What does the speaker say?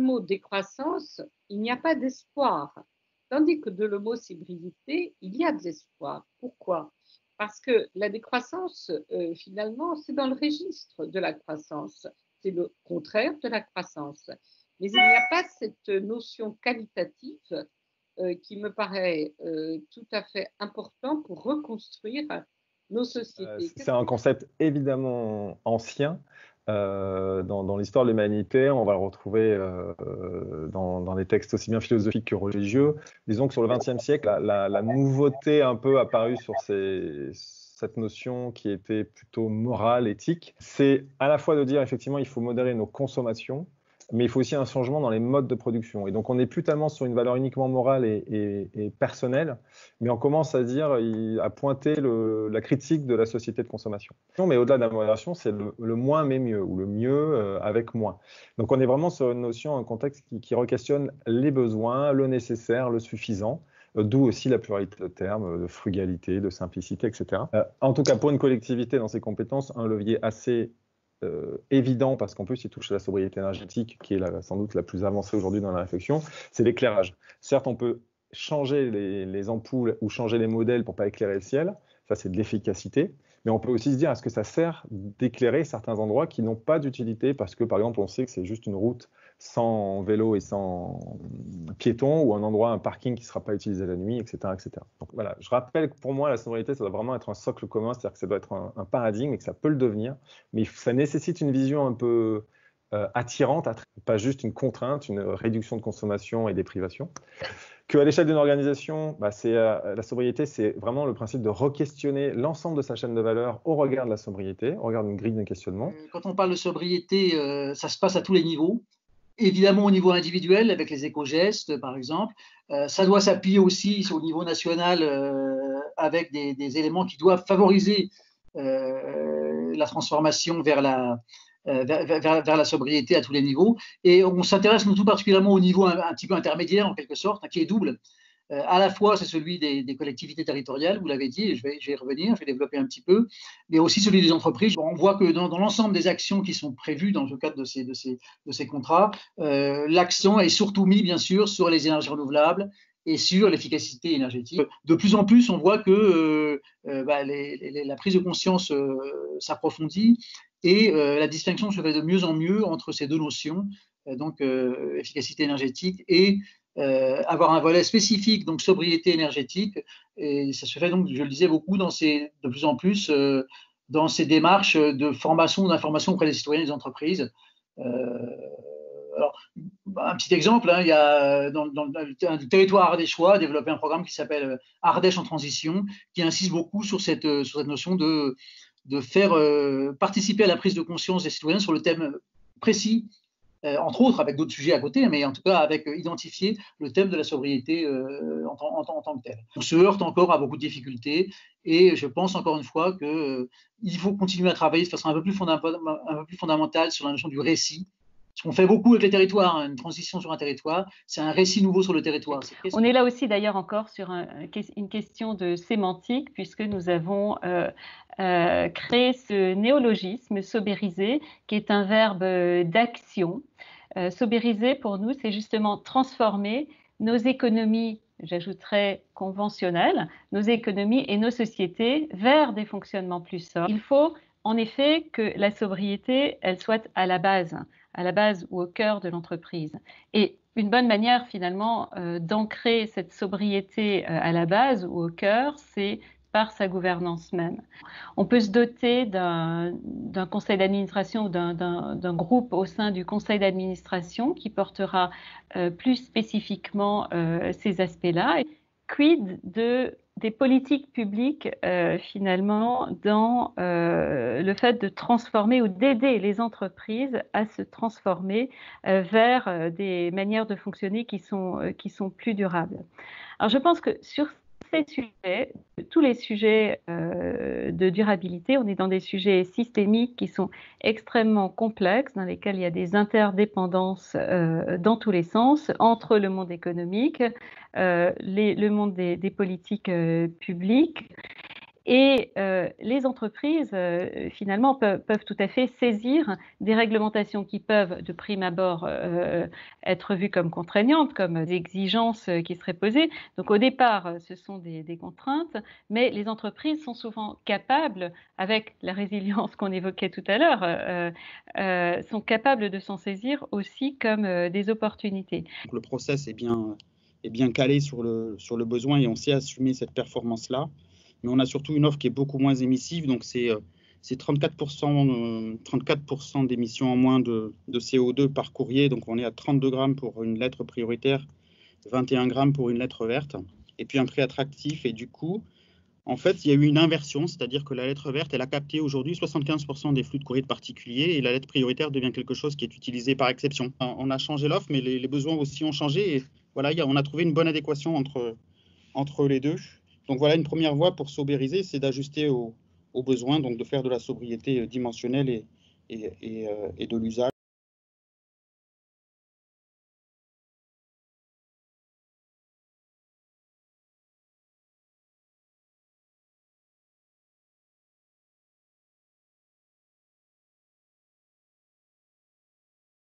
mot décroissance, il n'y a pas d'espoir. Tandis que de le mot sobriété, il y a de l'espoir. Pourquoi? Parce que la décroissance, finalement, c'est dans le registre de la croissance. C'est le contraire de la croissance. Mais il n'y a pas cette notion qualitative qui me paraît tout à fait important pour reconstruire nos sociétés. C'est un concept évidemment ancien. Dans l'histoire de l'humanité, on va le retrouver dans des textes aussi bien philosophiques que religieux. Disons que sur le XXe siècle, la nouveauté un peu apparue sur cette notion qui était plutôt morale, éthique, c'est à la fois de dire effectivement il faut modérer nos consommations, mais il faut aussi un changement dans les modes de production. Et donc on n'est plus tellement sur une valeur uniquement morale et personnelle, mais on commence à dire, à pointer la critique de la société de consommation. Mais au-delà de la modération, c'est le moins mais mieux, ou le mieux avec moins. Donc on est vraiment sur une notion, un contexte qui re-questionne les besoins, le nécessaire, le suffisant, d'où aussi la pluralité de termes, de frugalité, de simplicité, etc. En tout cas, pour une collectivité dans ses compétences, un levier assez évident, parce qu'en plus il touche à la sobriété énergétique, qui est sans doute la plus avancée aujourd'hui dans la réflexion, c'est l'éclairage. Certes, on peut changer les ampoules ou changer les modèles pour ne pas éclairer le ciel, ça c'est de l'efficacité, mais on peut aussi se dire, est-ce que ça sert d'éclairer certains endroits qui n'ont pas d'utilité, parce que par exemple on sait que c'est juste une route sans vélo et sans piétons, ou un parking qui ne sera pas utilisé la nuit, etc., etc. Donc voilà, je rappelle que pour moi, la sobriété, ça doit vraiment être un socle commun, c'est-à-dire que ça doit être un paradigme et que ça peut le devenir, mais ça nécessite une vision un peu attirante, pas juste une contrainte, une réduction de consommation et des privations. Qu'à l'échelle d'une organisation, la sobriété, c'est vraiment le principe de re-questionner l'ensemble de sa chaîne de valeur au regard de la sobriété, au regard d'une grille de questionnement. Quand on parle de sobriété, ça se passe à tous les niveaux. Évidemment au niveau individuel, avec les éco-gestes, par exemple. Ça doit s'appuyer aussi au niveau national avec des éléments qui doivent favoriser la transformation vers la sobriété à tous les niveaux. Et on s'intéresse tout particulièrement au niveau un petit peu intermédiaire, en quelque sorte, qui est double. À la fois, c'est celui des collectivités territoriales, vous l'avez dit, et je vais y revenir, je vais développer un petit peu, mais aussi celui des entreprises. On voit que dans l'ensemble des actions qui sont prévues dans le cadre de ces contrats, l'accent est surtout mis, bien sûr, sur les énergies renouvelables et sur l'efficacité énergétique. De plus en plus, on voit que la prise de conscience s'approfondit et la distinction se fait de mieux en mieux entre ces deux notions, donc efficacité énergétique et avoir un volet spécifique, donc sobriété énergétique, et ça se fait donc, je le disais, beaucoup de plus en plus dans ces démarches de formation, d'information auprès des citoyens et des entreprises. Alors, un petit exemple, il y a dans le territoire ardéchois développé un programme qui s'appelle Ardèche en transition, qui insiste beaucoup sur cette notion de faire participer à la prise de conscience des citoyens sur le thème précis, entre autres avec d'autres sujets à côté, mais en tout cas avec identifier le thème de la sobriété en tant que tel. On se heurte encore à beaucoup de difficultés et je pense encore une fois qu'il faut continuer à travailler de façon un peu plus fondamentale sur la notion du récit. Ce qu'on fait beaucoup avec les territoires, une transition sur un territoire, c'est un récit nouveau sur le territoire. On est là aussi d'ailleurs encore sur une question de sémantique, puisque nous avons créé ce néologisme sobériser, qui est un verbe d'action. Sobériser, pour nous, c'est justement transformer nos économies, j'ajouterais conventionnelles, nos économies et nos sociétés vers des fonctionnements plus sobres. Il faut en effet que la sobriété, elle soit à la base ou au cœur de l'entreprise. Et une bonne manière finalement d'ancrer cette sobriété à la base ou au cœur, c'est par sa gouvernance même. On peut se doter d'un conseil d'administration ou d'un groupe au sein du conseil d'administration qui portera plus spécifiquement ces aspects-là. Quid des politiques publiques finalement dans le fait de transformer ou d'aider les entreprises à se transformer vers des manières de fonctionner qui sont plus durables. Alors je pense que sur ces sujets, tous les sujets de durabilité, on est dans des sujets systémiques qui sont extrêmement complexes, dans lesquels il y a des interdépendances dans tous les sens, entre le monde économique, le monde des politiques publiques. Et les entreprises, finalement, peuvent tout à fait saisir des réglementations qui peuvent, de prime abord, être vues comme contraignantes, comme des exigences qui seraient posées. Donc au départ, ce sont des contraintes, mais les entreprises sont souvent capables, avec la résilience qu'on évoquait tout à l'heure, sont capables de s'en saisir aussi comme des opportunités. Donc, le process est bien calé sur le besoin et on sait assumer cette performance-là. Mais on a surtout une offre qui est beaucoup moins émissive, donc c'est 34% d'émissions en moins de CO2 par courrier, donc on est à 32 grammes pour une lettre prioritaire, 21 grammes pour une lettre verte, et puis un prix attractif. Et du coup, en fait, il y a eu une inversion, c'est-à-dire que la lettre verte, elle a capté aujourd'hui 75% des flux de courrier de particuliers, et la lettre prioritaire devient quelque chose qui est utilisé par exception. On a changé l'offre, mais les besoins aussi ont changé, et voilà, on a trouvé une bonne adéquation entre les deux. Donc voilà, une première voie pour sobériser, c'est d'ajuster aux besoins, donc de faire de la sobriété dimensionnelle et de l'usage.